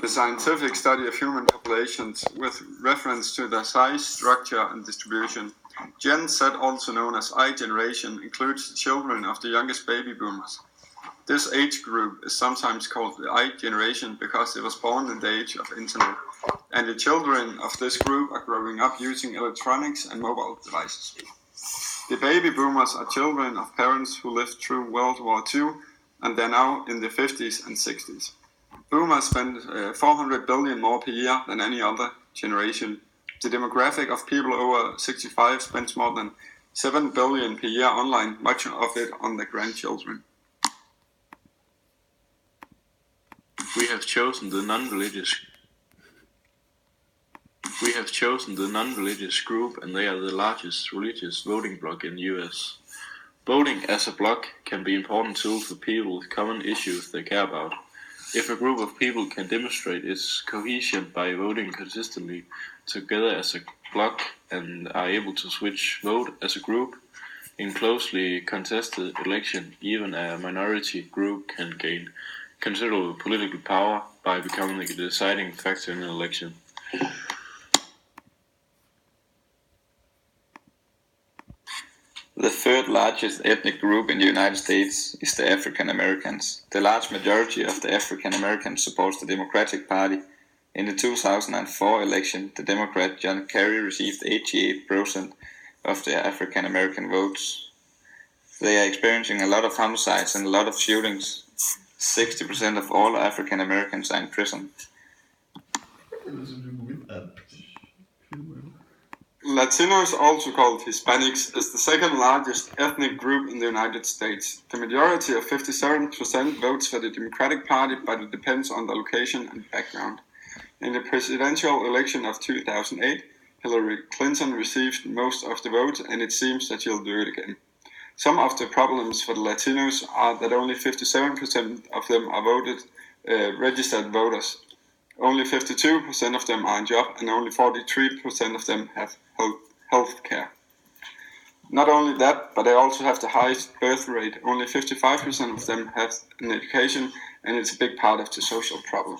The scientific study of human populations with reference to their size, structure, and distribution. Gen Z, also known as I generation, includes children of the youngest baby boomers. This age group is sometimes called the I generation because it was born in the age of internet, and the children of this group are growing up using electronics and mobile devices. The baby boomers are children of parents who lived through World War II, and they're now in the 50s and 60s. Boomers spend 400 billion more per year than any other generation. The demographic of people over 65 spends more than 7 billion per year online, much of it on their grandchildren. We have chosen the non-religious group, and they are the largest religious voting bloc in the US. Voting as a bloc can be an important tool for people with common issues they care about. If a group of people can demonstrate its cohesion by voting consistently together as a bloc and are able to switch vote as a group, in closely contested election, even a minority group can gain considerable political power by becoming the deciding factor in an election. The third largest ethnic group in the United States is the African Americans. The large majority of the African Americans supports the Democratic Party. In the 2004 election, the Democrat John Kerry received 88% of the African American votes. They are experiencing a lot of homicides and a lot of shootings. 60% of all African Americans are in prison. Latinos, also called Hispanics, is the second largest ethnic group in the United States. The majority of 57% votes for the Democratic Party, but it depends on the location and background. In the presidential election of 2008, Hillary Clinton received most of the votes, and it seems that she'll do it again. Some of the problems for the Latinos are that only 57% of them are registered voters. Only 52% of them are in job, and only 43% of them have health care. Not only that, but they also have the highest birth rate. Only 55% of them have an education, and it's a big part of the social problem.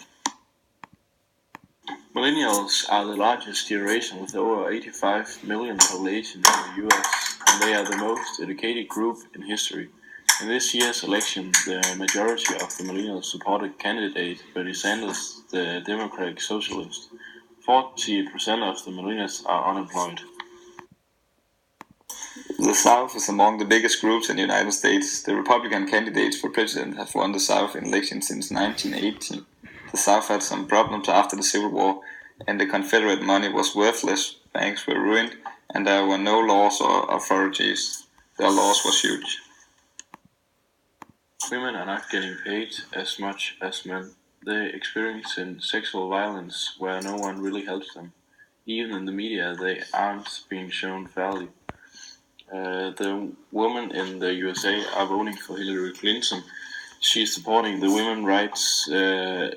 Millennials are the largest generation with over 85 million population in the US, and they are the most educated group in history. In this year's election, the majority of the millennials supported candidate Bernie Sanders, the Democratic Socialist. 40% of the millennials are unemployed. The South is among the biggest groups in the United States. The Republican candidates for president have won the South in elections since 1918. The South had some problems after the Civil War, and the Confederate money was worthless, banks were ruined, and there were no laws or authorities. Their loss was huge. Women are not getting paid as much as men. They experience sexual violence where no one really helps them. Even in the media, they aren't being shown fairly. The women in the USA are voting for Hillary Clinton. She's supporting the women's rights.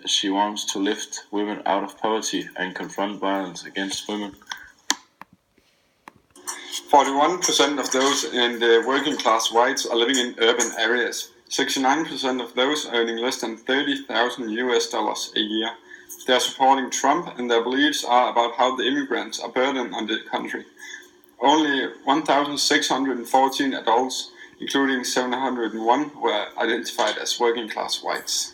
She wants to lift women out of poverty and confront violence against women. 41% of those in the working class whites are living in urban areas. 69% of those earning less than $30,000 a year. They are supporting Trump, and their beliefs are about how the immigrants are burden on the country. Only 1,614 adults, including 701, were identified as working class whites.